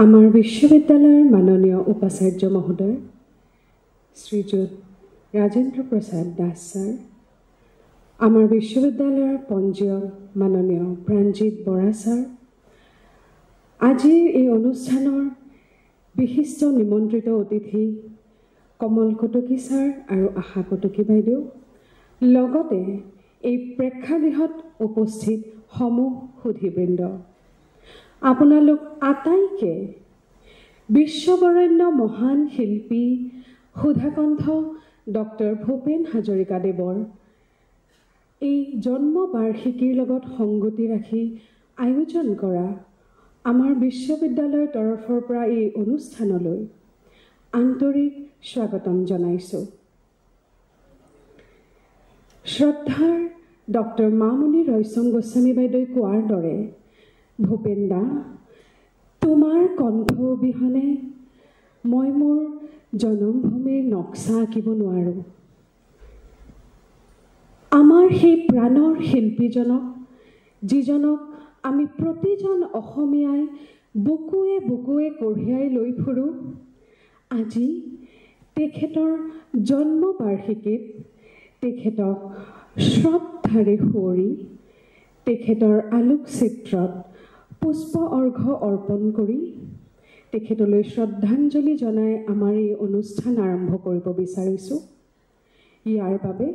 আমাৰ বিশ্ববিদ্যালয়ৰ মাননীয় উপাচাৰ্য মহোদয় শ্ৰীযুত ৰাজেন্দ্ৰ প্ৰসাদ দাস ছাৰ, আমাৰ বিশ্ববিদ্যালয়ৰ পঞ্জীয়ক মাননীয় প্ৰাণজিৎ বৰা ছাৰ, আজিৰ এই অনুষ্ঠানৰ বিশিষ্ট নিমন্ত্ৰিত অতিথি কমল কটকী ছাৰ আৰু আশা কটকী বাইদেউ, লগতে এই প্ৰেক্ষাগৃহত উপস্থিত সমূহ সুধীবৃন্দ, আপোনালোক আটাইকে বিশ্ববৰেণ্য মহান শিল্পী সুধাকণ্ঠ ডক্টৰ ভূপেন হাজৰিকাদেৱৰ এই জন্মবাৰ্ষিকীৰ লগত সংগতি ৰাখি আয়োজন কৰা আমাৰ বিশ্ববিদ্যালয়ৰ তৰফৰ পৰা এই অনুষ্ঠানলৈ আন্তৰিক স্বাগতম জনাইছোঁ। শ্ৰদ্ধাৰ ডক্টৰ মামণি ৰয়ছম গোস্বামী বাইদেৱে কোৱাৰ দৰে, ভূপেন দা, তোমাৰ কণ্ঠ অবিহনে মই মোৰ জনমভূমিৰ নক্সা আঁকিব নোৱাৰোঁ। আমাৰ সেই প্ৰাণৰ শিল্পীজনক, যিজনক আমি প্ৰতিজন অসমীয়াই বুকুৱে বুকুৱে কঢ়িয়াই লৈ ফুৰোঁ, আজি তেখেতৰ জন্মবাৰ্ষিকীত তেখেতক শ্ৰদ্ধাৰে সুঁৱৰি তেখেতৰ আলোকচিত্ৰত পুষ্প অৰ্ঘ্য অৰ্পণ কৰি তেখেতলৈ শ্ৰদ্ধাঞ্জলি জনাই আমাৰ এই অনুষ্ঠান আৰম্ভ কৰিব বিচাৰিছোঁ। ইয়াৰ বাবে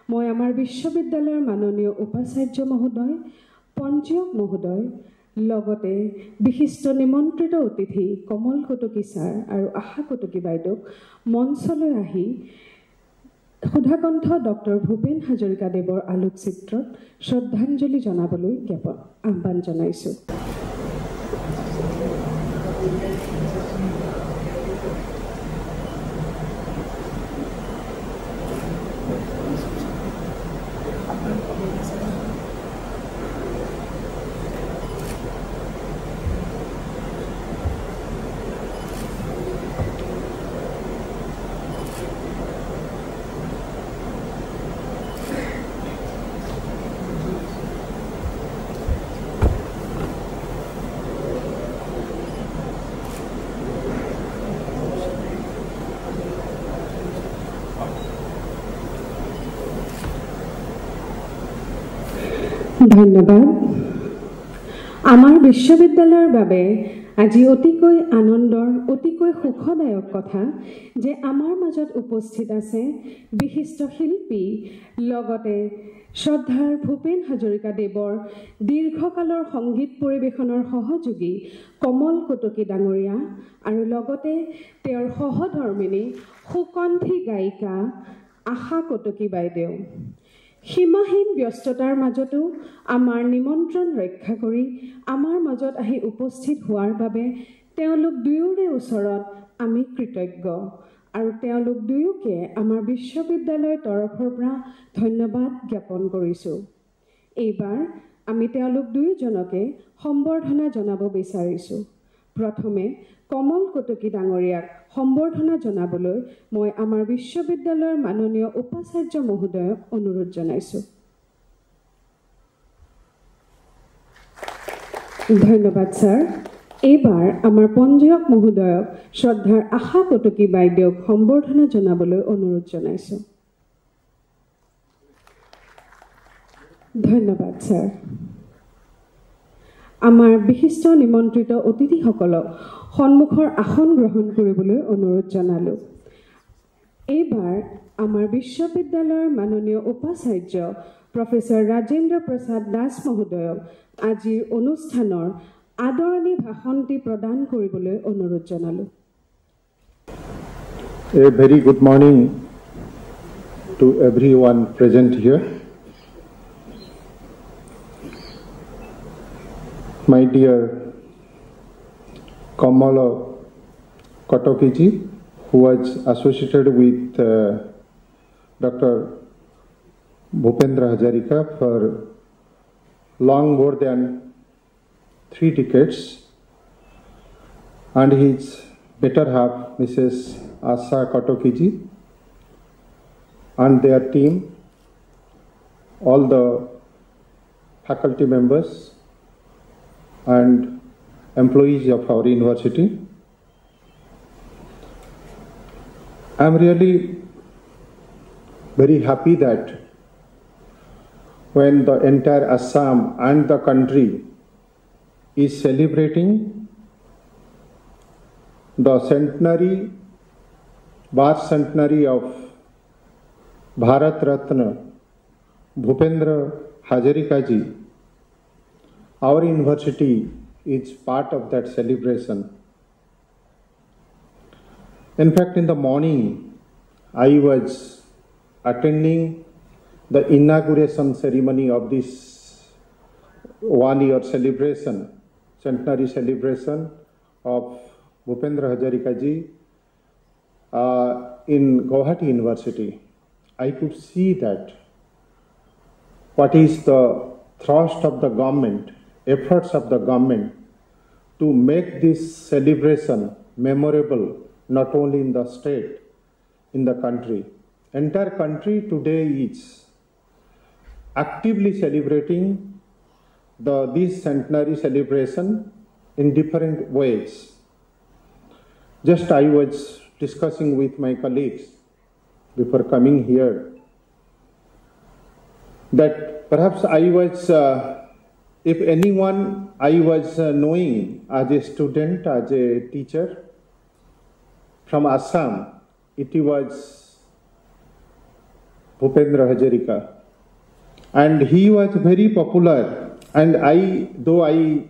মই আমাৰ বিশ্ববিদ্যালয়ৰ মাননীয় উপাচাৰ্য মহোদয়, পঞ্জীয়ক মহোদয়, লগতে বিশিষ্ট নিমন্ত্ৰিত অতিথি কমল কটকী ছাৰ আৰু আশা কটকী বাইদেউক মঞ্চলৈ আহি সুধাকণ্ঠ ডক্টৰ ভূপেন হাজৰিকাদেৱৰ আলোকচিত্ৰত শ্ৰদ্ধাঞ্জলি জনাবলৈ আহ্বান জনাইছোঁ। ধন্যবাদ। আমাৰ বিশ্ববিদ্যালয়ৰ বাবে আজি অতিকৈ আনন্দৰ, অতিকৈ সুখদায়ক কথা যে আমাৰ মাজত উপস্থিত আছে বিশিষ্ট শিল্পী, লগতে শ্ৰদ্ধাৰ ভূপেন হাজৰিকাদেৱৰ দীৰ্ঘকালৰ সংগীত পৰিৱেশনৰ সহযোগী কমল কটকী ডাঙৰীয়া আৰু লগতে তেওঁৰ সহধৰ্মিনী সুকণ্ঠী গায়িকা আশা কটকী বাইদেউ। সীমাহীন ব্যস্ততাৰ মাজতো আমাৰ নিমন্ত্ৰণ ৰক্ষা কৰি আমাৰ মাজত আহি উপস্থিত হোৱাৰ বাবে তেওঁলোক দুয়োৰে ওচৰত আমি কৃতজ্ঞ আৰু তেওঁলোক দুয়োকে আমাৰ বিশ্ববিদ্যালয়ৰ তৰফৰ পৰা ধন্যবাদ জ্ঞাপন কৰিছোঁ। এইবাৰ আমি তেওঁলোক দুয়োজনকে সম্বৰ্ধনা জনাব বিচাৰিছোঁ। প্ৰথমে কমল কটকী ডাঙৰীয়াক সম্বৰ্ধনা জনাবলৈ মই আমাৰ বিশ্ববিদ্যালয়ৰ মাননীয় উপাচাৰ্য মহোদয়ক অনুৰোধ জনাইছোঁ। ধন্যবাদ ছাৰ। এইবাৰ আমাৰ পঞ্জীয়ক মহোদয়ক শ্ৰদ্ধাৰ আশা কটকী বাইদেউক সম্বৰ্ধনা জনাবলৈ অনুৰোধ জনাইছোঁ। ধন্যবাদ ছাৰ। আমাৰ বিশিষ্ট নিমন্ত্ৰিত অতিথিসকলক সন্মুখৰ আসন গ্ৰহণ কৰিবলৈ অনুৰোধ জনালোঁ। এইবাৰ আমাৰ বিশ্ববিদ্যালয়ৰ মাননীয় উপাচাৰ্য প্ৰফেচৰ ৰাজেন্দ্ৰ প্ৰসাদ দাস মহোদয়ক আজিৰ অনুষ্ঠানৰ আদৰণি ভাষণটি প্ৰদান কৰিবলৈ অনুৰোধ জনালোঁ। A very good morning to everyone present here. My dear Kamala Kotokiji, who was associated with Dr. Bhupendra Hajarika for long more than 3 decades, and his better half, Mrs. Asha Kotokiji, and their team, all the faculty members, and employees of our university. I am really very happy that when the entire Assam and the country is celebrating the centenary of Bharat Ratna Bhupendra Hazarika ji, our university is part of that celebration. In fact, in the morning, I was attending the inauguration ceremony of this 1 year celebration, centenary celebration of Bhupendra Hazarika ji in Guwahati University. I could see that what is the thrust of the government, efforts of the government to make this celebration memorable not only in the state, in the country. Entire country today is actively celebrating this centenary celebration in different ways. Just I was discussing with my colleagues before coming here that perhaps I was, if anyone I was knowing as a student, as a teacher from Assam, it was Bhupendra Hazarika. And he was very popular, and though I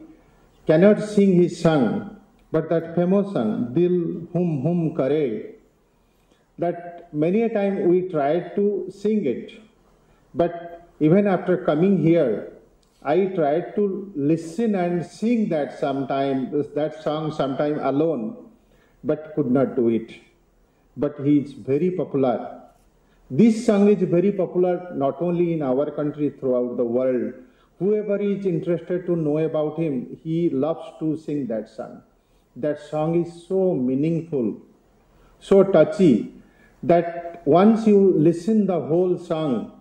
cannot sing his song, but that famous song, Dil Hum Hum Kare, that many a time we tried to sing it, but even after coming here, I tried to listen and sing that song sometime alone, but could not do it. But he is very popular. This song is very popular not only in our country, throughout the world. Whoever is interested to know about him, he loves to sing that song. That song is so meaningful, so touchy, that once you listen the whole song,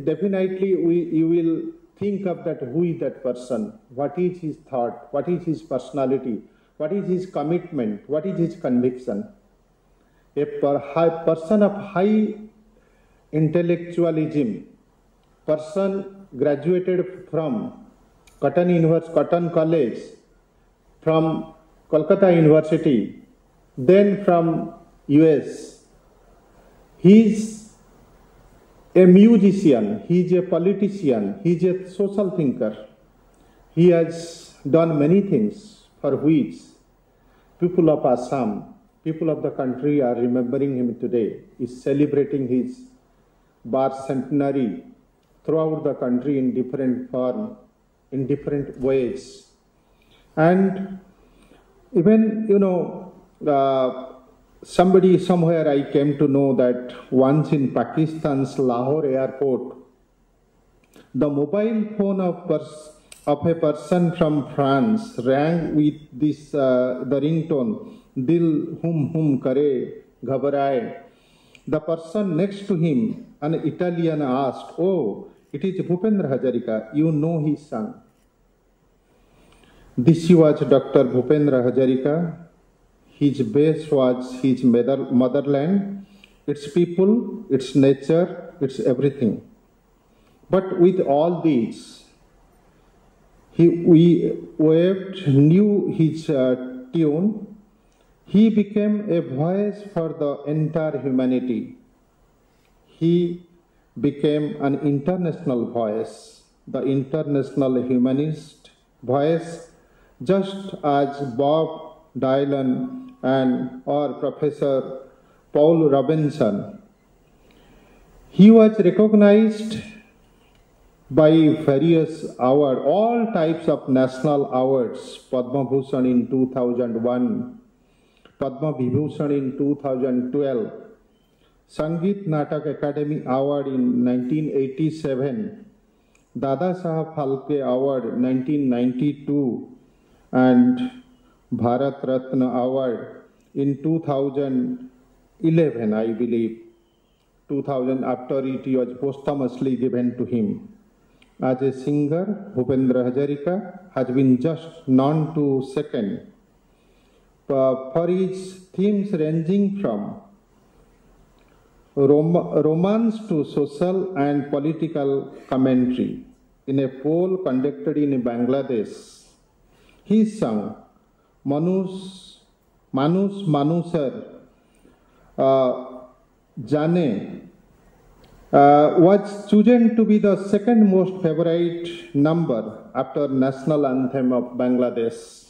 definitely you will think of that, who is that person, what is his thought, what is his personality, what is his commitment, what is his conviction. A person of high intellectualism, person graduated from Cotton College, from Kolkata University, then from US. He's a musician, he's a politician, he's a social thinker. He has done many things for which people of Assam, people of the country are remembering him today, is celebrating his birth centenary throughout the country in different form, in different ways. And even, somewhere I came to know that once in Pakistan's Lahore airport, the mobile phone of a person from France rang with this, the ringtone, Dil Hum Hum Kare Ghabaraye. The person next to him, an Italian, asked, "Oh, it is Bhupendra Hazarika, you know his song." This was Dr. Bhupendra Hazarika. His base was his motherland, its people, its nature, its everything. But with all these, we knew his tune. He became a voice for the entire humanity. He became an international voice, the international humanist voice, just as Bob Dylan or Professor Paul Robinson. He was recognized by various awards, all types of national awards, Padma Bhushan in 2001, Padma Vibhushan in 2012, Sangeet Natak Academy Award in 1987, Dada Saheb Phalke Award 1992, and Bharat Ratna Award in 2011, I believe, 2000, after it was posthumously given to him. as a singer, Bhupendra Hazarika has been just known to second for his themes ranging from romance to social and political commentary. In a poll conducted in Bangladesh, he sung Manus Manusar Jane was chosen to be the second most favorite number after national anthem of Bangladesh.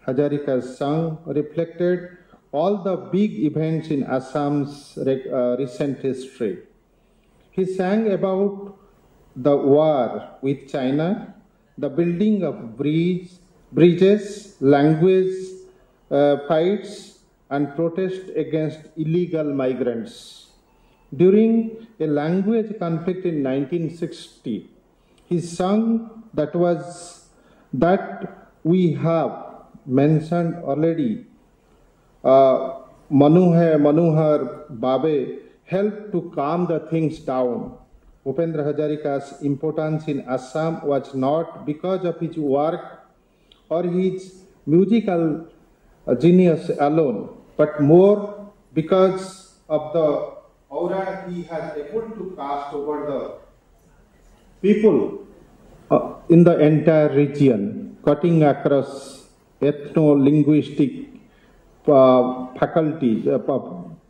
Hazarika's song reflected all the big events in Assam's recent history. He sang about the war with China, the building of bridges, language fights, and protest against illegal migrants. During a language conflict in 1960, he sung that we have mentioned already. Manohar Babe helped to calm the things down. Bhupendra Hazarika's importance in Assam was not because of his work or his musical genius alone, but more because of the aura he has able to cast over the people in the entire region, cutting across ethno-linguistic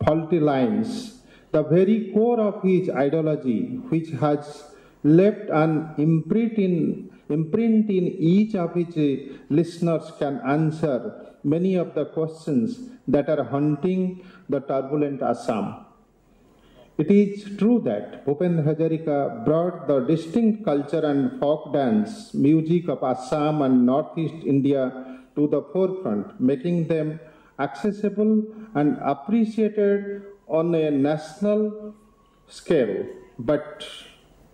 faulty lines. The very core of his ideology, which has left an imprint in each of his listeners, can answer many of the questions that are haunting the turbulent Assam. It is true that Bhupendra Hazarika brought the distinct culture and folk dance music of Assam and Northeast India to the forefront, making them accessible and appreciated on a national scale. But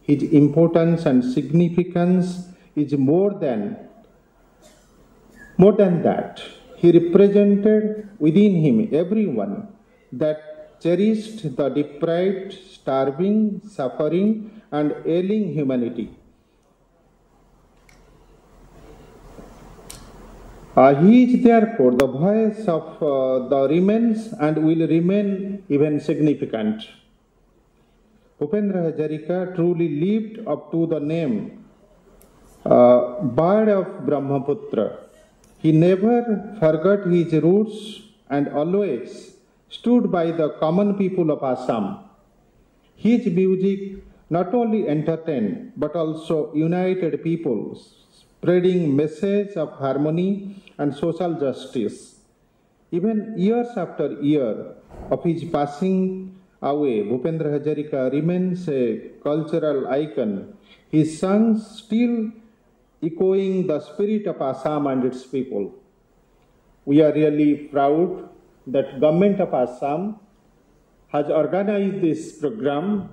his importance and significance is more than that. He represented within him everyone that cherished the deprived, starving, suffering, and ailing humanity. He is therefore the voice of the remains and will remain even significant. Bhupendra Hazarika truly lived up to the name Bird of Brahmaputra. He never forgot his roots and always stood by the common people of Assam. His music not only entertained but also united people, spreading message of harmony and social justice. Even years after year of his passing away, Bhupendra Hazarika remains a cultural icon. His songs still echoing the spirit of Assam and its people. We are really proud that Government of Assam has organized this program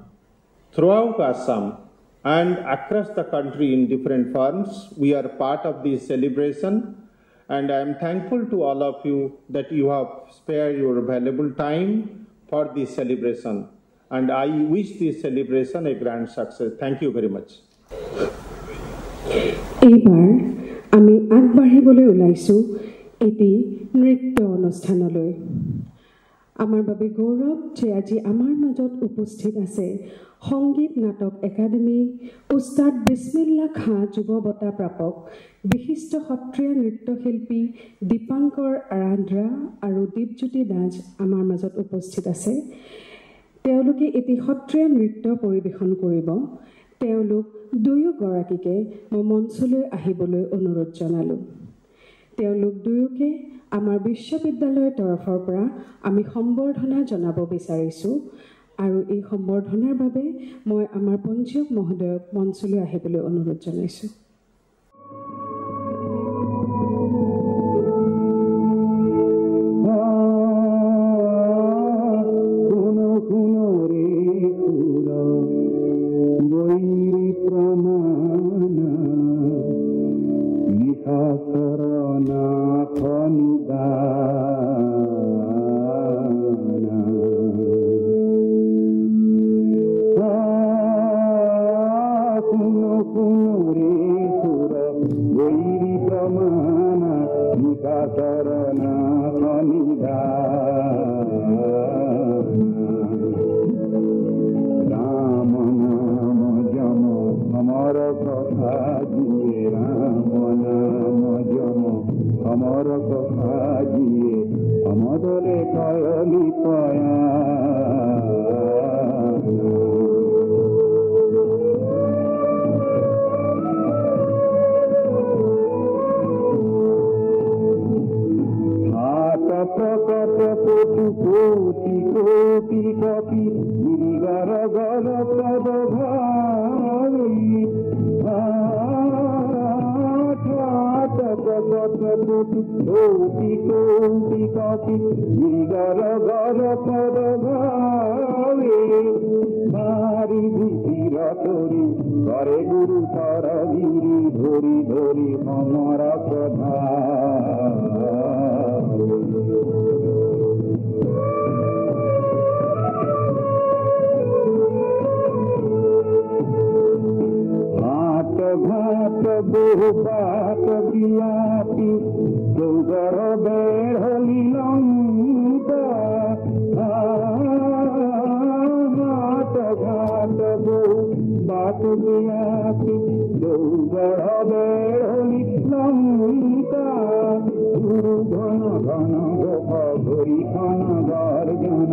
throughout Assam and across the country in different forms. We are part of this celebration, and I am thankful to all of you that you have spared your valuable time for this celebration. And I wish this celebration a grand success. Thank you very much. এইবাৰ আমি আগবাঢ়িবলৈ ওলাইছোঁ এটি নৃত্য অনুষ্ঠানলৈ। আমাৰ বাবে গৌৰৱ যে আজি আমাৰ মাজত উপস্থিত আছে সংগীত নাটক একাডেমী উস্তাদ বিছমিল্লা খাঁ যুৱ বঁটা প্ৰাপক বিশিষ্ট সত্ৰীয়া নৃত্যশিল্পী দীপাংকৰ আৰাধৰা আৰু দীপজ্যোতি দাস আমাৰ মাজত উপস্থিত আছে। তেওঁলোকে এটি সত্ৰীয়া নৃত্য পৰিৱেশন কৰিব। তেওঁলোক দুয়োগৰাকীকে মই মঞ্চলৈ আহিবলৈ অনুৰোধ জনালোঁ। তেওঁলোক দুয়োকে আমাৰ বিশ্ববিদ্যালয়ৰ তৰফৰ পৰা আমি সম্বৰ্ধনা জনাব বিচাৰিছোঁ আৰু এই সম্বৰ্ধনাৰ বাবে মই আমাৰ পঞ্জীয়ক মহোদয়ক মঞ্চলৈ আহিবলৈ অনুৰোধ জনাইছোঁ। Kuno নিকাচরণ রাম নাম জম অমর কথা দিয়ে রাম নাম জম অমর কথা দিয়ে অমদলে কয়লি পয়া প্রকট কোটি কোটি কোটি কপি গিরিগর গর পদ ভাবি প্রকট কোটি কোটি কোটি কপি গিরিগর গর পদ ভাবি ভারি ভিতির তরি করে গুরু তর গিরি ধরি ধরি অমর প্রধা ঘাট বহু বাট বিয়াপি চৌগর বেড়লি লঙ্কা ঘাট ঘাট বহু বাট বিয়াপি চৌগর বেড়লি লঙ্কা গুরু ঘন ঘন গোপ ঘড়ি ঘন গর্জন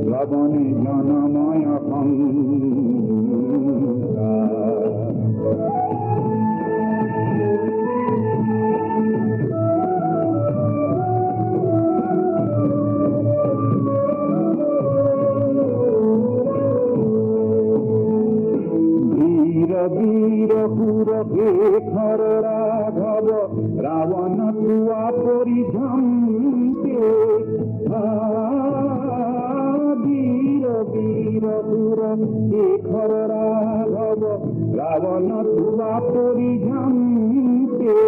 লবণে জনময় বীর পুর খর রাঘব রাবণ তুয়া পরিঝঙ্কে বীর বীর পুর খর রাঘব রাবণ তুয়া পরিঝঙ্কে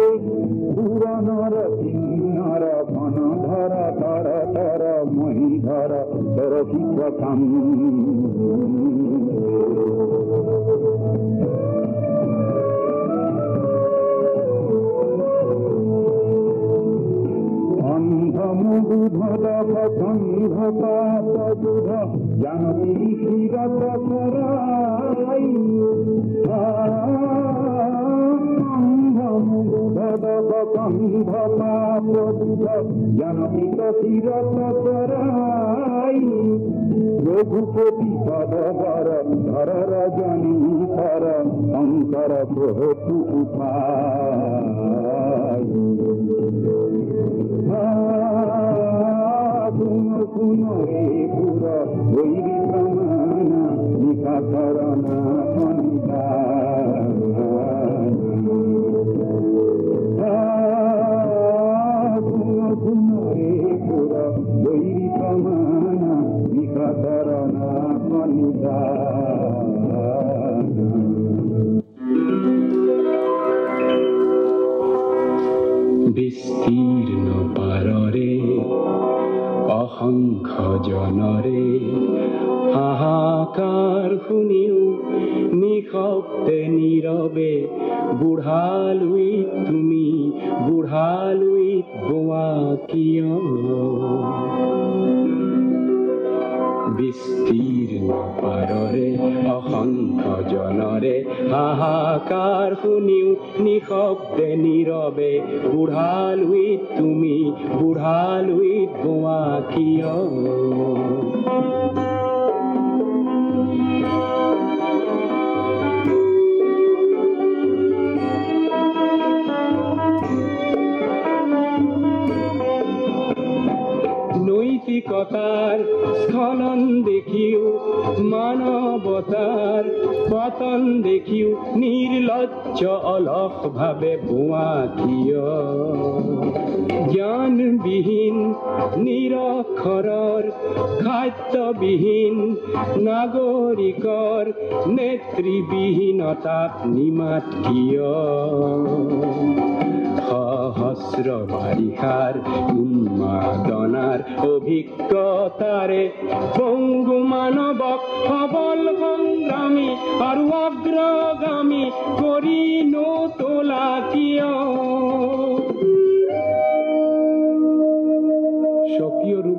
পুরনর কিন্নর ঘন ধর তর তর মহিধর তর শিবকাম গন্ধ পাপ দুধ জানতি শিরত করাই গন্ধ পাপ দুধ জানতি শিরত করাই রঘুপতি পদ বর ধর রজনী কর শঙ্কর প্রভু উপায় পুনো রে পুর বৈরি প্রমাণ নিকাচরণ পুনো রে পুর বৈরি প্রমাণ নিকাচরণ বিস্তীর্ণ পাররে অসংখ্য জনরে হাহাকাৰ শুনিও নিশব্দে নীৰৱে বুঢ়ালুইত তুমি বুঢ়ালুইত গোৱা কিয় বিস্তীৰ্ণ পাৰৰে অসংখ্য জনৰে হাহাকাৰ শুনিও নিশব্দে নীৰৱে বুঢ়ালুইত তুমি বুঢ়ালুইত গোৱা কিয় নৈতিকতাৰ স্খলন দেখিও মানৱতাৰ পতন দেখিও নিৰ্লজ্জ অলস ভাৱে বোৱা কিয় জ্ঞানবিহীন নিৰক্ষৰৰ খাদ্যবিহীন নাগৰিকৰ নেতৃবিহীনতাক নিমাত কিয় সহস্ৰ বাৰিষাৰ উন্মাদনাৰ অভিজ্ঞতাৰে পংগু মানৱক সবল সংগ্ৰামী আৰু অগ্ৰগামী কৰি নোতোলা কিয়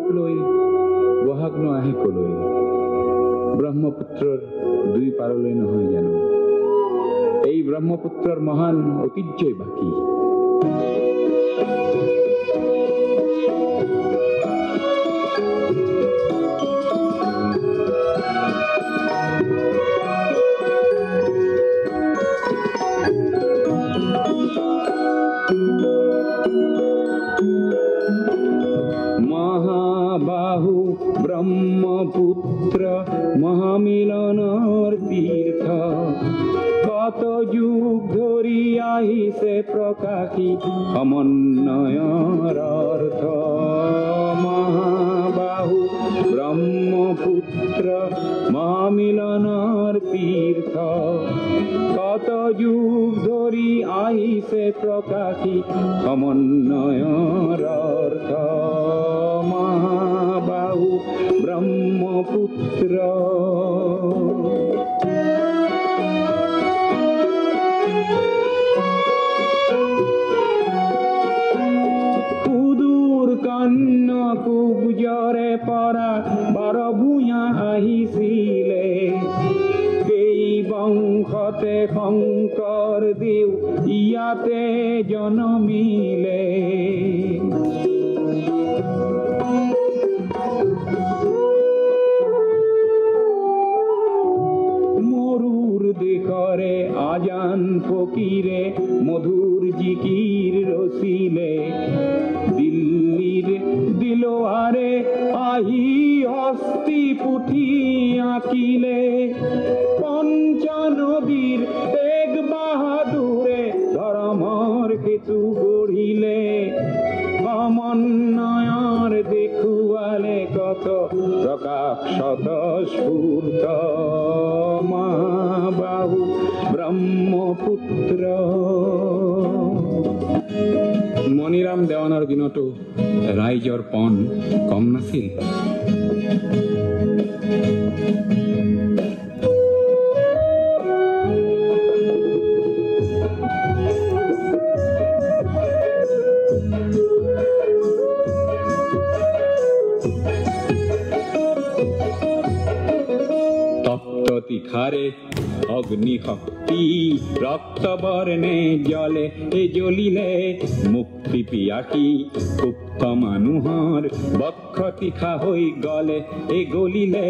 লৈ বহাগনো আহে কলৈ ব্ৰহ্মপুত্ৰৰ দুই পাৰলৈ নহয় জানো এই ব্ৰহ্মপুত্ৰৰ মহান ঐতিহ্যই বাকী মহাবাহু ব্ৰহ্মপুত্ৰ মহামিলনৰ তীৰ্থ কত যুগ ধৰি আহিছে প্ৰকাশী সমন্বয়ৰ অৰ্থ মহাবাহু ব্ৰহ্মপুত্ৰ মহামিলনৰ তীৰ্থ কত যুগ ধৰি আহিছে প্ৰকাশী সমন্বয়ৰ অৰ্থ মহাবাহু ব্ৰহ্মপুত্ৰ সুদূৰ কন্যকুব্জৰে পৰা বাৰ ভূঞা আহিছিলে এই বংশতে শংকৰ দেৱ ইয়াতে জনমিলে মৰুৰ দেশৰে আজান ফকীৰে মধুৰ জিকিৰ ৰচিলে দিল্লীৰ দিলোৱাৰে আহি হস্তি পুথি আঁকিলে পঞ্চনদীৰ তেগ বাহাদুৰে ধৰ্মৰ সেতু গঢ়িলে সমন্বয়ৰ দেখুৱালে কত প্ৰকাশ স্বতঃস্ফূৰ্ত মহাবাহু ব্ৰহ্মপুত্ৰ মণিৰাম দেৱানৰ দিনতো ৰাইজৰ পণ কম নাছিল তিখাৰে অগ্নি শক্তি ৰক্ত বৰ্ণে জলে জ্বলিলে মুক্তি পিয়াসী সুপ্ত মানুহৰ বক্ষ তীখা হৈ গলে গলিলে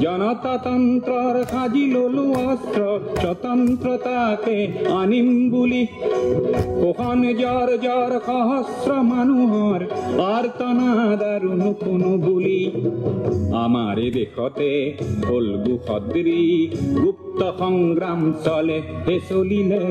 জনতাতন্ত্ৰৰ সাজি ললো অস্ত্ৰ স্বতন্ত্ৰতাকে আনিম বুলি কোখন জ্বৰ জ্বৰ সহস্ৰ মানুহৰ আৰ্তনাদ আৰু নুশুনো বুলি আমাৰ দেশতে ফল্গু সদৃ গুপ্ত সংগ্ৰাম চলে চলিলে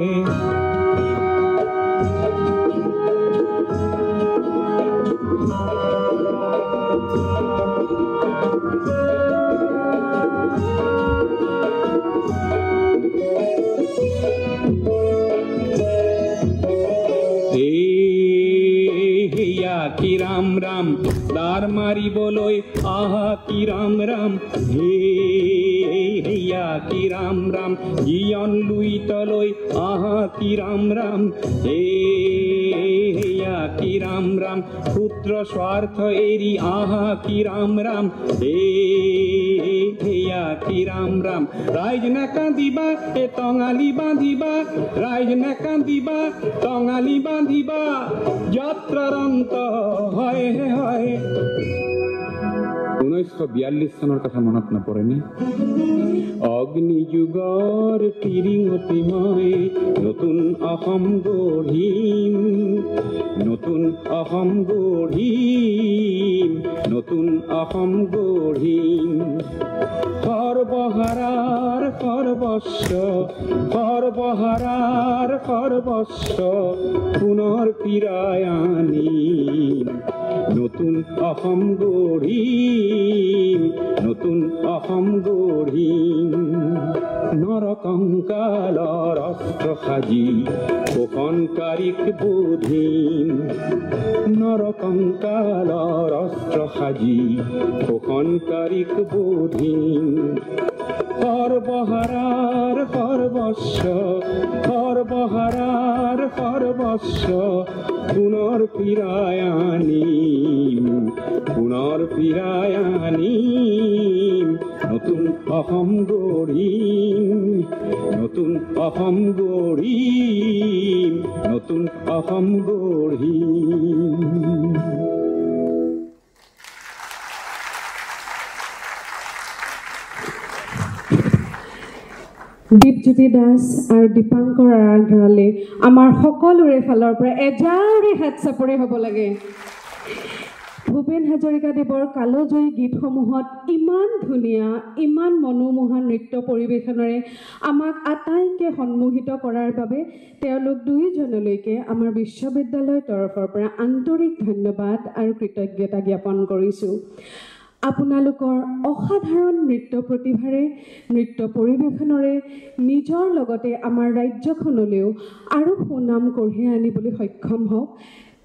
কি ৰাম ৰাম দাৰ মাৰিবলৈ আহা কি ৰাম ৰাম হেয়া কি ৰাম ৰাম জীয়ন লুইতলৈ আহা কি ৰাম ৰাম হেয়া কি ৰাম ৰাম পুত্ৰ স্বাৰ্থ এৰি আহা কি ৰাম ৰাম হেয়া কি ৰাম ৰাম ৰাইজ নাকান্দিবা এ টঙালি বান্ধিবা ৰাইজ নাকান্দিবা টঙালি বান্ধিবা যাত্ৰাৰ অন্ত হয় হয় 1942 চনৰ কথা মনত নপৰেনে অগ্নি যুগৰ তিৰিঙতি মই নতুন অসম গঢ়িম নতুন অসম গঢ়িম নতুন অসম গঢ়িম সৰ্বহাৰাৰ সৰ্বস্ব সৰ্বহাৰাৰ সৰ্বস্ব পুনৰ ফিৰাই আনিম নতুন অসম গঢ়িম নতুন অসম গঢ়িম নৰকংকালৰ অস্ত্ৰ সাজি শোষণকাৰীক বোধিম নৰকংকালৰ অস্ত্ৰ সাজি শোষণকাৰীক বোধিম সৰ্বহাৰাৰ সৰ্বস্ব সৰ্বহাৰাৰ সৰ্বস্ব পুনৰ ফিৰাই আনিম পুনৰ ফিৰাই আনিম নতুন অসম গঢ়িম নতুন অসম গঢ়িম নতুন অসম গঢ়িম দীপজ্যোতি দাস আৰু দীপাংকৰ আৰাধনালে আমাৰ সকলোৰে ফালৰ পৰা এজাউৰি হাত চাপৰি হ'ব লাগে ভূপেন হাজৰিকাদেৱৰ কালজয়ী গীতসমূহত ইমান ধুনীয়া ইমান মনোমোহা নৃত্য পৰিৱেশনেৰে আমাক আটাইকে সন্মোহিত কৰাৰ বাবে তেওঁলোক দুইজনলৈকে আমাৰ বিশ্ববিদ্যালয়ৰ তৰফৰ পৰা আন্তৰিক ধন্যবাদ আৰু কৃতজ্ঞতা জ্ঞাপন কৰিছোঁ আপোনালোকৰ অসাধাৰণ নৃত্য প্ৰতিভাৰে নৃত্য পৰিৱেশনেৰে নিজৰ লগতে আমাৰ ৰাজ্যখনলৈও আৰু সুনাম কঢ়িয়াই আনিবলৈ সক্ষম হওক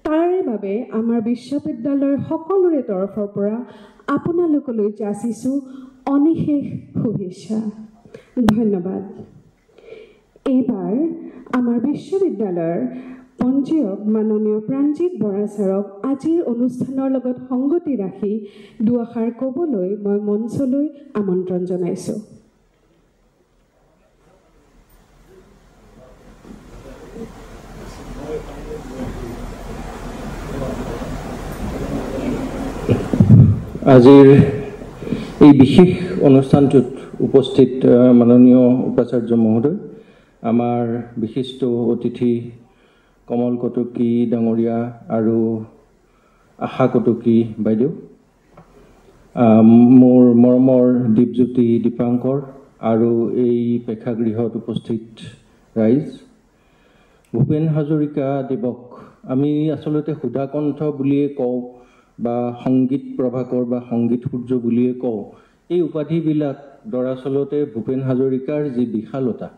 তাৰে বাবে আমাৰ বিশ্ববিদ্যালয়ৰ সকলোৰে তৰফৰ পৰা আপোনালোকলৈ যাচিছোঁ অনিশেষ শুভেচ্ছা ধন্যবাদ এইবাৰ আমাৰ বিশ্ববিদ্যালয়ৰ পঞ্জীয়ক মাননীয় প্ৰাঞ্জিত বৰা ছাৰক আজিৰ অনুষ্ঠানৰ লগত সংগতি ৰাখি দুআষাৰ ক'বলৈ মই মঞ্চলৈ আমন্ত্ৰণ জনাইছোঁ আজিৰ এই বিশেষ অনুষ্ঠানটোত উপস্থিত মাননীয় উপাচাৰ্য মহোদয় আমাৰ বিশিষ্ট অতিথি কমল কটকী ডাঙৰীয়া আৰু আশা কটকী বাইদেউ মোৰ মৰমৰ দীপজ্যোতি দীপাংকৰ আৰু এই প্ৰেক্ষাগৃহত উপস্থিত ৰাইজ ভূপেন হাজৰিকা দেৱক আমি আচলতে সুধাকণ্ঠ বুলিয়ে কওঁ বা সংগীত প্ৰভাকৰ বা সংগীত সূৰ্য বুলিয়ে কওঁ এই উপাধিবিলাক দৰাচলতে ভূপেন হাজৰিকাৰ যি বিশালতা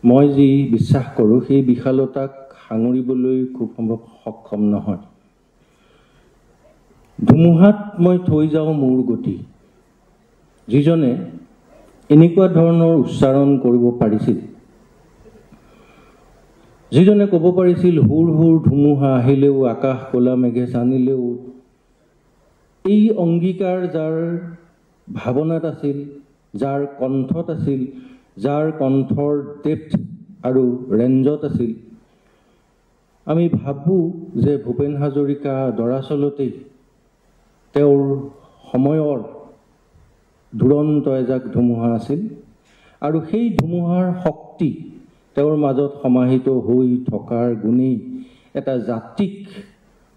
মই যি বিশ্বাস কৰোঁ সেই বিশালতাক সাঙুৰিবলৈ খুব সম্ভৱ সক্ষম নহয় ধুমুহাত মই থৈ যাওঁ মোৰ গতি যিজনে এনেকুৱা ধৰণৰ উচ্চাৰণ কৰিব পাৰিছিল যিজনে ক'ব পাৰিছিল হুৰ হুৰ ধুমুহা আহিলেও আকাশ ক'লা মেঘে চানিলেও এই অংগীকাৰ যাৰ ভাৱনাত আছিল যাৰ কণ্ঠত আছিল যাৰ কণ্ঠৰ ডেপ্থ আৰু ৰেঞ্জত আছিল আমি ভাবোঁ যে ভূপেন হাজৰিকা দৰাচলতেই তেওঁৰ সময়ৰ দুৰন্ত এজাক ধুমুহা আছিল আৰু সেই ধুমুহাৰ শক্তি তেওঁৰ মাজত সমাহিত হৈ থকাৰ গুণেই এটা জাতিক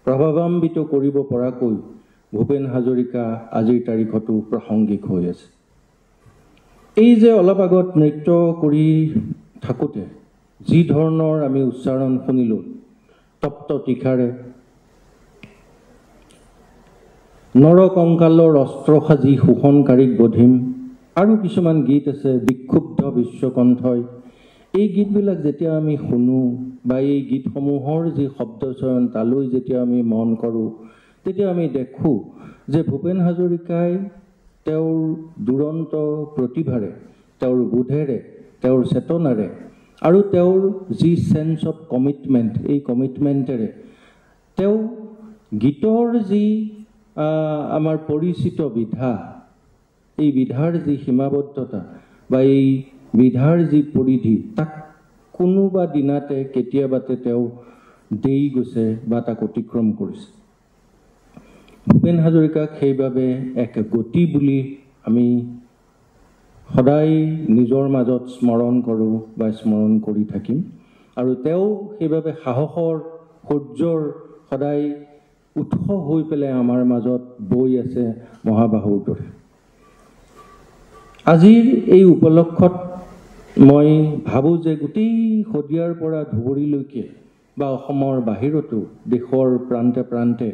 প্ৰভাৱান্বিত কৰিব পৰাকৈ ভূপেন হাজৰিকা আজিৰ তাৰিখতো প্ৰাসংগিক হৈ আছে এই যে অলপ আগত নৃত্য কৰি থাকোঁতে যি ধৰণৰ আমি উচ্চাৰণ শুনিলোঁ তপ্ত তীখাৰে নৰকংকালৰ অস্ত্ৰ সাজি শোষণকাৰীক বধিম আৰু কিছুমান গীত আছে বিক্ষুব্ধ বিশ্বকণ্ঠই এই গীতবিলাক যেতিয়া আমি শুনো বা এই গীতসমূহৰ যি শব্দচয়ন তালৈ যেতিয়া আমি মন কৰোঁ তেতিয়া আমি দেখোঁ যে ভূপেন হাজৰিকাই তেওঁৰ দুৰন্ত প্ৰতিভাৰে তেওঁৰ বোধেৰে তেওঁৰ চেতনাৰে আৰু তেওঁৰ যি চেন্স অফ কমিটমেণ্ট এই কমিটমেণ্টেৰে তেওঁ গীতৰ যি আমাৰ পৰিচিত বিধা এই বিধাৰ যি সীমাবদ্ধতা বা এই বিধাৰ যি পৰিধি তাক কোনোবা দিনাতে কেতিয়াবাতে তেওঁ দেই গৈছে বা তাক অতিক্ৰম কৰিছে ভূপেন হাজৰিকাক সেইবাবে এক গতি বুলি আমি সদায় নিজৰ মাজত স্মৰণ কৰোঁ বা স্মৰণ কৰি থাকিম আৰু তেওঁ সেইবাবে সাহসৰ সূৰ্যৰ সদায় উৎস হৈ পেলাই আমাৰ মাজত বৈ আছে মহাবাহুৰ দৰে আজিৰ এই উপলক্ষত মই ভাবোঁ যে গোটেই শদিয়াৰ পৰা ধুবুৰীলৈকে বা অসমৰ বাহিৰতো দেশৰ প্ৰান্তে প্ৰান্তে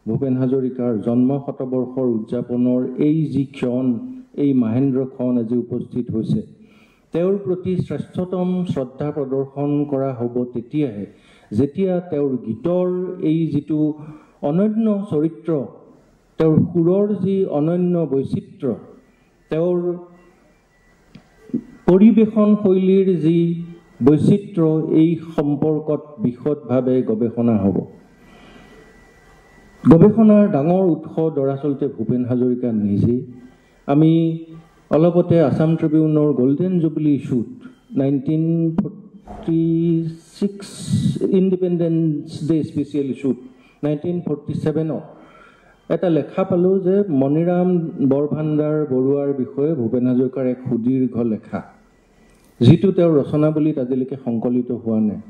ভূপেন হাজৰিকাৰ জন্ম শতবৰ্ষৰ উদযাপনৰ এই যি ক্ষণ এই মাহেন্দ্ৰখন আজি উপস্থিত হৈছে তেওঁৰ প্ৰতি শ্ৰেষ্ঠতম শ্ৰদ্ধা প্ৰদৰ্শন কৰা হ'ব তেতিয়াহে যেতিয়া তেওঁৰ গীতৰ এই যিটো অনন্য চৰিত্ৰ তেওঁৰ সুৰৰ যি অনন্য বৈচিত্ৰ্য তেওঁৰ পৰিৱেশন শৈলীৰ যি বৈচিত্ৰ্য এই সম্পৰ্কত বিশদভাৱে গৱেষণা হ'ব গৱেষণাৰ ডাঙৰ উৎস দৰাচলতে ভূপেন হাজৰিকা নিজেই। আমি অলপতে আছাম ট্ৰিবিউনৰ গল্ডেন জুবিলি ইছ্যুত 1946 ইণ্ডিপেণ্ডেন্স ডে স্পেচিয়েল ইছ্যুত 1947 এটা লেখা পালোঁ যে মণিৰাম বৰভাণ্ডাৰ বৰুৱাৰ বিষয়ে ভূপেন হাজৰিকাৰ এক সুদীৰ্ঘ লেখা, যিটো তেওঁৰ ৰচনাৱলীত আজিলৈকে সংকলিত হোৱা নাই।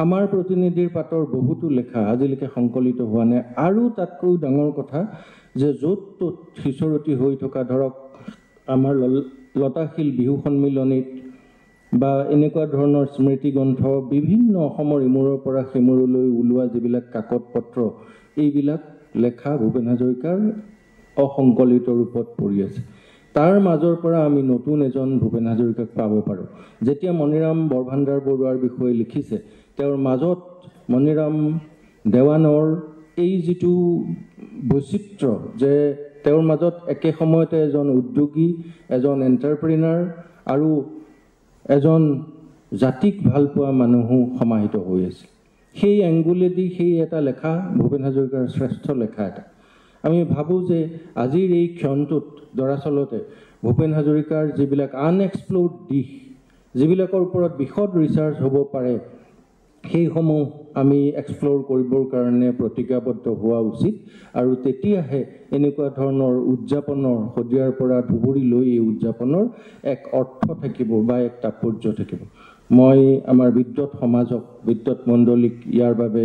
আমাৰ প্ৰতিনিধিৰ পাতৰ বহুতো লেখা আজিলৈকে সংকলিত হোৱা নাই। আৰু তাতকৈ ডাঙৰ কথা যে য'ত ত'ত সিঁচৰতি হৈ থকা, ধৰক আমাৰ লতাশিল বিহু সন্মিলনীত বা এনেকুৱা ধৰণৰ স্মৃতি গ্ৰন্থ, বিভিন্ন অসমৰ ইমূৰৰ পৰা সিমূৰলৈ ওলোৱা যিবিলাক কাকত পত্ৰ, এইবিলাক লেখা ভূপেন হাজৰিকাৰ অসংকলিত ৰূপত পৰি আছে। তাৰ মাজৰ পৰা আমি নতুন এজন ভূপেন হাজৰিকাক পাব পাৰোঁ। যেতিয়া মণিৰাম বৰভাণ্ডাৰ বৰুৱাৰ বিষয়ে লিখিছে, তেওঁৰ মাজত মণিৰাম দেৱানৰ এই যিটো বৈচিত্ৰ্য, যে তেওঁৰ মাজত একে সময়তে এজন উদ্যোগী, এজন এণ্টাৰপ্ৰিনাৰ আৰু এজন জাতিক ভালপোৱা মানুহো সমাহিত হৈ আছে। সেই এংগুলেদি সেই এটা লেখা ভূপেন হাজৰিকাৰ শ্ৰেষ্ঠ লেখা এটা। আমি ভাবোঁ যে আজিৰ এই ক্ষণটোত দৰাচলতে ভূপেন হাজৰিকাৰ যিবিলাক আনএক্সপ্ল'ৰ্ড দিশ, যিবিলাকৰ ওপৰত বিশদ ৰিচাৰ্চ হ'ব পাৰে, সেইসমূহ আমি এক্সপ্ল'ৰ কৰিবৰ কাৰণে প্ৰতিজ্ঞাবদ্ধ হোৱা উচিত। আৰু তেতিয়াহে এনেকুৱা ধৰণৰ উদযাপনৰ, শদিয়াৰ পৰা ধুবুৰী লৈ এই উদযাপনৰ এক অৰ্থ থাকিব বা এক তাৎপৰ্য থাকিব। মই আমাৰ বিদ্যুৎ সমাজক, বিদ্যুৎ মণ্ডলীক ইয়াৰ বাবে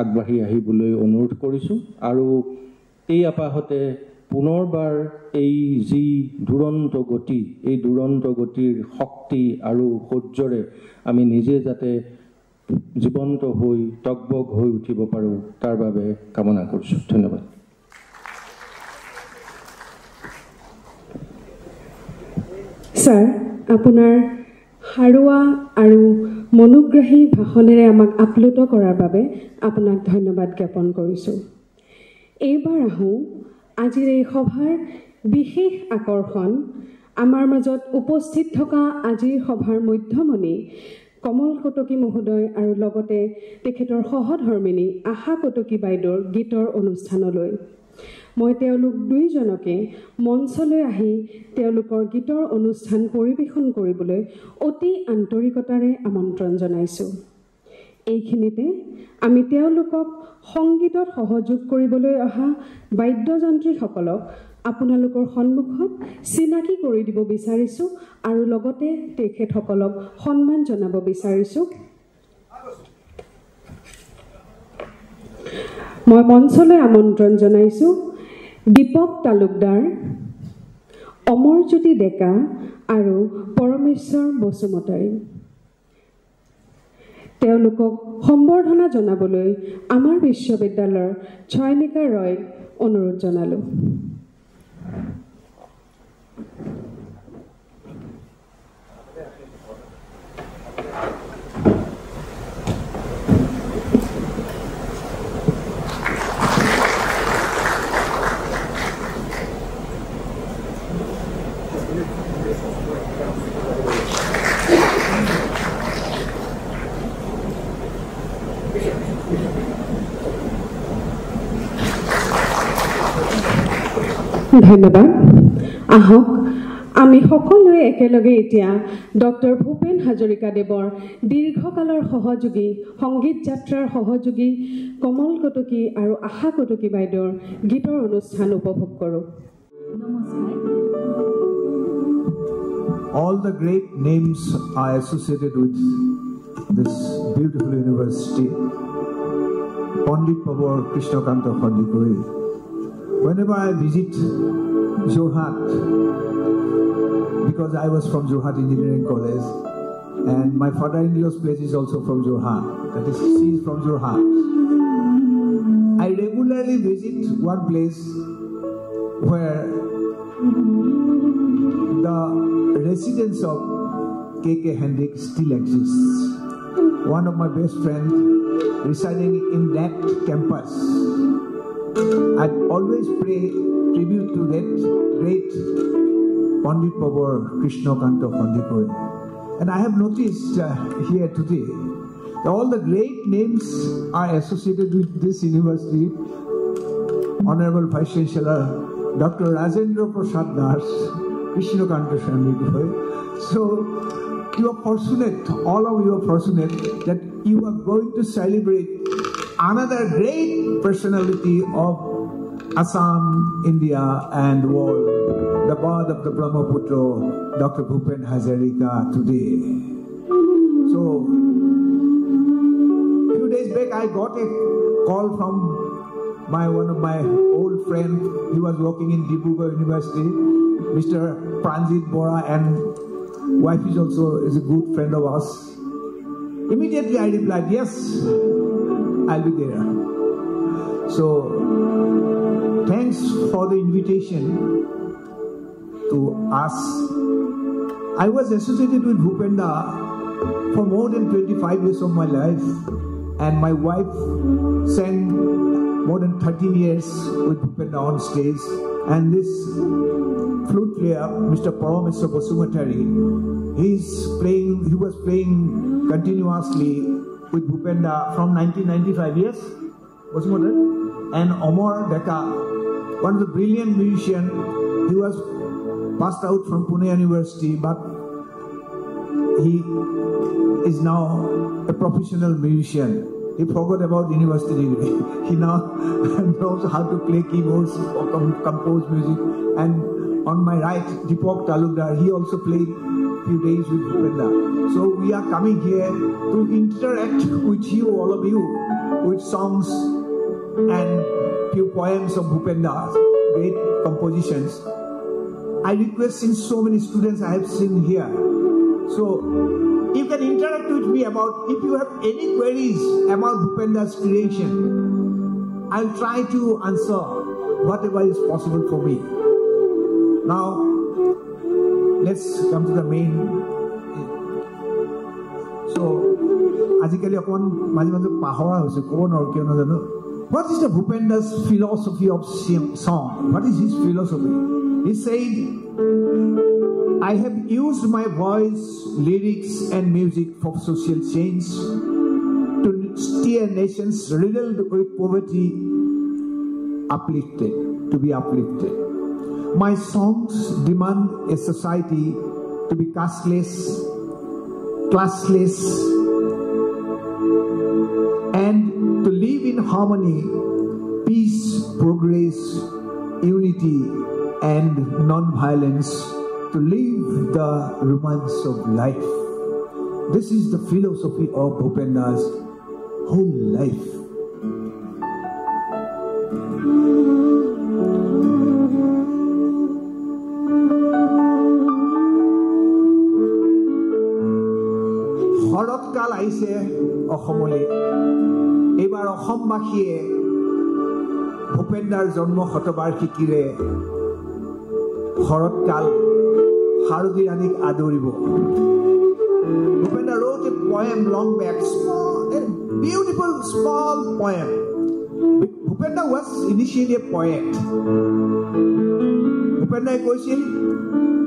আগবাঢ়ি আহিবলৈ অনুৰোধ কৰিছোঁ। আৰু এই আপাহতে পুনৰবাৰ এই যি দুৰন্ত গতি, এই দুৰন্ত গতিৰ শক্তি আৰু সৌৰ্যৰে আমি নিজে যাতে জীৱন্ত হৈ টকবক হৈ উঠিব পাৰোঁ, তাৰ বাবে কামনা কৰিছোঁ। ধন্যবাদ। ছাৰ, আপোনাৰ সাৰুৱা আৰু মনোগ্ৰাহী ভাষণেৰে আমাক আপ্লুত কৰাৰ বাবে আপোনাক ধন্যবাদ জ্ঞাপন কৰিছোঁ। এইবাৰ আহোঁ আজিৰ এই সভাৰ বিশেষ আকৰ্ষণ, আমাৰ মাজত উপস্থিত থকা আজিৰ সভাৰ মধ্যমণি কমল কটকী মহোদয় আৰু লগতে তেখেতৰ সহধৰ্মিনী আশা কটকী বাইদেউৰ গীতৰ অনুষ্ঠানলৈ। মই তেওঁলোক দুয়োজনকে মঞ্চলৈ আহি তেওঁলোকৰ গীতৰ অনুষ্ঠান পৰিৱেশন কৰিবলৈ অতি আন্তৰিকতাৰে আমন্ত্ৰণ জনাইছোঁ। এইখিনিতে আমি তেওঁলোকক সংগীতত সহযোগ কৰিবলৈ অহা বাদ্যযন্ত্ৰীসকলক আপোনালোকৰ সন্মুখত চিনাকি কৰি দিব বিচাৰিছোঁ আৰু লগতে তেখেতসকলক সন্মান জনাব বিচাৰিছোঁ। মই মঞ্চলৈ আমন্ত্ৰণ জনাইছোঁ দীপক তালুকদাৰ, অমৰজ্যোতি ডেকা আৰু পৰমেশ্বৰ বসুমতাৰী। তেওঁলোকক সম্বৰ্ধনা জনাবলৈ আমাৰ বিশ্ববিদ্যালয়ৰ ছয়নিকা ৰয়ক অনুৰোধ জনালোঁ। ধন্যবাদ। আহক আমি সকলোৱে একেলগে এতিয়া ডক্টৰ ভূপেন হাজৰিকাদেৱৰ দীৰ্ঘকালৰ সহযোগী, সংগীত যাত্ৰাৰ সহযোগী কমল কটকী আৰু আশা কটকী বাইদেউৰ গীতৰ অনুষ্ঠান উপভোগ কৰোঁ। All the great names are associated with this beautiful university. Pandit Pabor Krishnakanta Khandikoi. Whenever I visit Jorhat, because I was from Jorhat Engineering College, and my father-in-law's place is also from Jorhat, that is, she is from Jorhat. I regularly visit one place where the residence of K.K. Hendricks still exists. One of my best friends residing in that campus. I always pay tribute to that great Pandit Pabor Krishnakanta Khandikoi. And I have noticed here today that all the great names are associated with this university Honorable Vice Chancellor Dr. Rajendra Prasad Das, Krishna Kanta Swami. So you are fortunate, all of you are fortunate that you are going to celebrate another great personality of Assam, India and world, the birth of the Brahmaputra, Dr. Bhupen Hazarika today. So, few days back I got a call from one of my old friends. He was working in Dibrugarh University, Mr. Pranjit Bora, and wife is also a good friend of us. Immediately I replied, yes, I'll be there. So, thanks for the invitation to us. I was associated with Bhupenda for more than 25 years of my life, and my wife sang more than 13 years with Bhupenda on stage. And this flute player, Mr. Parameswar Basumatari, he was playing continuously with Bhupenda from 1995 years, Basumatari, and Omar Deka, one of the brilliant musician. He was passed out from Pune University, but he is now a professional musician. He forgot about university degree. He now knows how to play keyboards or compose music. And on my right, Deepak Talukdar, he also played few days with Bhupenda. So we are coming here to interact with you, all of you, with songs and few poems of Bhupenda's great compositions. I request, since so many students I have seen here, so you can interact with me about, if you have any queries about Bhupenda's creation, I'll try to answer whatever is possible for me. Now, let's come to the main. So, আজিকালি অকমান মাজে মাজে পাহৰা হৈছে, ক'ব নোৱাৰো কিয় নাজানো. What is the Bhupenda's philosophy of song? What is his philosophy? He said, I have used my voice, lyrics and music for social change, to steer nations riddled with poverty uplifted, to be uplifted. My songs demand a society to be casteless, classless, and to live in harmony, peace, progress, unity and non-violence, to live the romance of life. This is the philosophy of Bhupenda's whole life. শৰৎকাল আহিছে অসমলৈ। এইবাৰ অসমবাসীয়ে ভূপেন্দাৰ জন্ম শতবাৰ্ষিকীৰে শৰৎকাল শাৰদী ৰাণীক আদৰিব। Bhupenda wrote a poem long back, a beautiful small poem. Bhupenda was initially a poet. Bhupenda কৈছিল,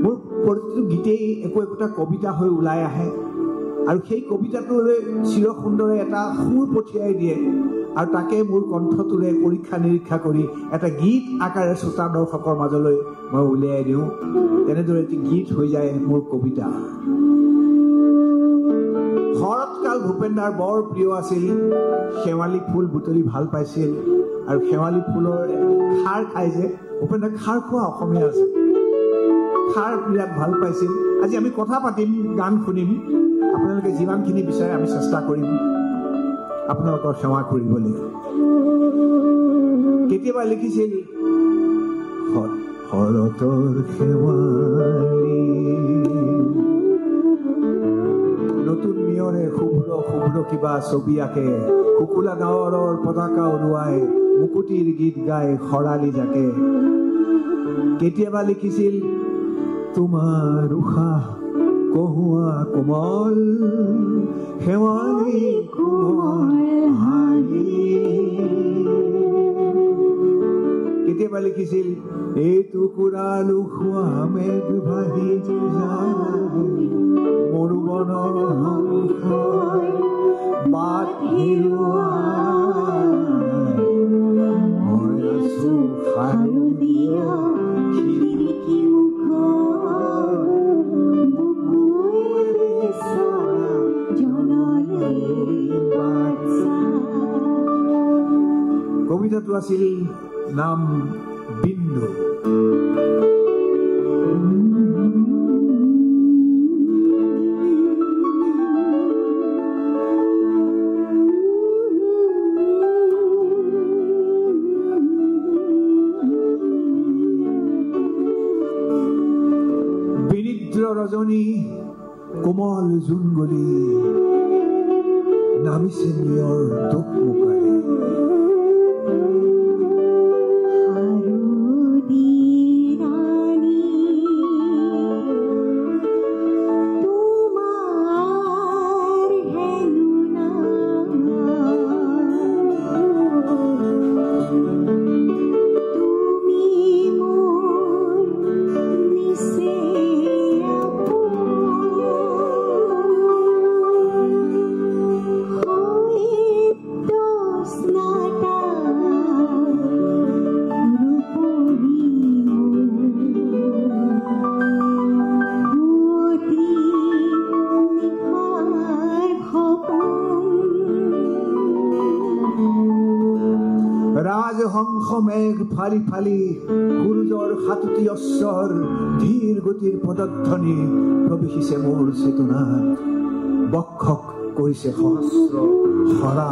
মোৰ প্ৰতিটো গীতেই একো একোটা কবিতা হৈ ওলাই আহে, আৰু সেই কবিতাটোলৈ চিৰ সুন্দৰে এটা সুৰ পঠিয়াই দিয়ে, আৰু তাকে মোৰ কণ্ঠটোৰে পৰীক্ষা নিৰীক্ষা কৰি এটা গীত আকাৰে শ্ৰোতা দৰ্শকৰ মাজলৈ মই উলিয়াই দিওঁ। তেনেদৰে এটি গীত হৈ যায় মোৰ কবিতা। শৰৎকাল ভূপেন্দাৰ বৰ প্ৰিয় আছিল। শেৱালি ফুল বুটলি ভাল পাইছিল, আৰু শেৱালি ফুলৰ খাৰ খাই যে, ভূপেন্দাৰ খাৰ খোৱা অসমীয়া আছে, খাৰ বিৰাট ভাল পাইছিল। আজি আমি কথা পাতিম, গান শুনিম, আপোনালোকে যিমানখিনি বিচাৰে আমি চেষ্টা কৰিম আপোনালোকৰ সেৱা কৰিবলৈ। কেতিয়াবা লিখিছিল, শৰতৰ শেৱালি নতুন নিয়ৰে শুভ্ৰ শুভ্ৰ কিবা ছবি আঁকে, শুকুলা ডাৱৰৰ পতাকা উৰুৱাই মুকুটিৰ গীত গাই খৰালি জাকে। কেতিয়াবা লিখিছিল, তোমাৰ উশাহ কহুৱা কোমল শেৱালি কোমল হাঁহি। কেতিয়াবা লিখিছিল, এই টুকুৰালো খোৱা মেঘ ভাহি যায়, মৰুবনৰ হংসই বাট হেৰুৱাই মই আছো কবিতাটো আছিল নাম বিন্দু। বিনিদ্ৰ ৰজনী কোমল জুনগলি নামিছে নিয়ৰ দুখ মুকাৰে। ৰাজহংস মেঘ ফালি ফালি সূৰ্যৰ হাতুতি অশ্বৰ ধীৰ গতিৰ পদধ্বনি প্ৰৱেশিছে মোৰ চেতনাত, বক্ষক কৰিছে সহস্ৰ হৰা।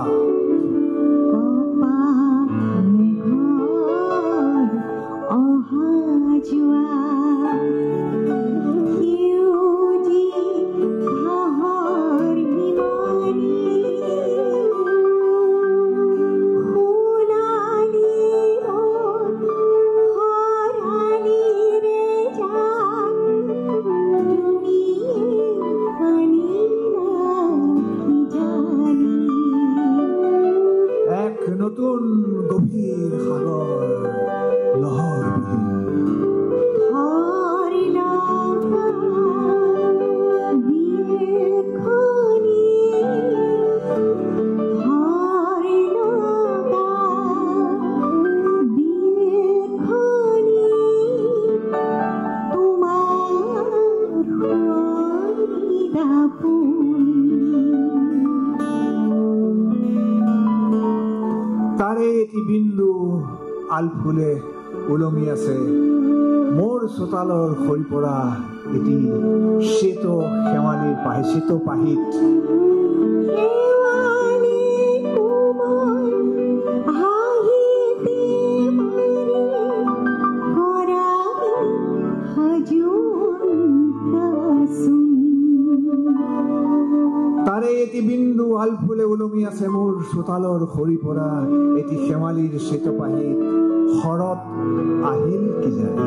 নতুন গভীৰ সাগৰ লহৰ তাৰে এটি বিন্দু আলফুলে ওলমি আছে মোৰ চোতালৰ সৰি পৰা এটি শ্বেত শেৱালিৰ শ্বেত পাহিত। তাৰে এটি বিন্দু আলফুলে ওলমি আছে মোৰ চোতালৰ সৰি পৰা এটি শেৱালিৰ শ্বেত পাহিত। শৰত আহিল কি জানি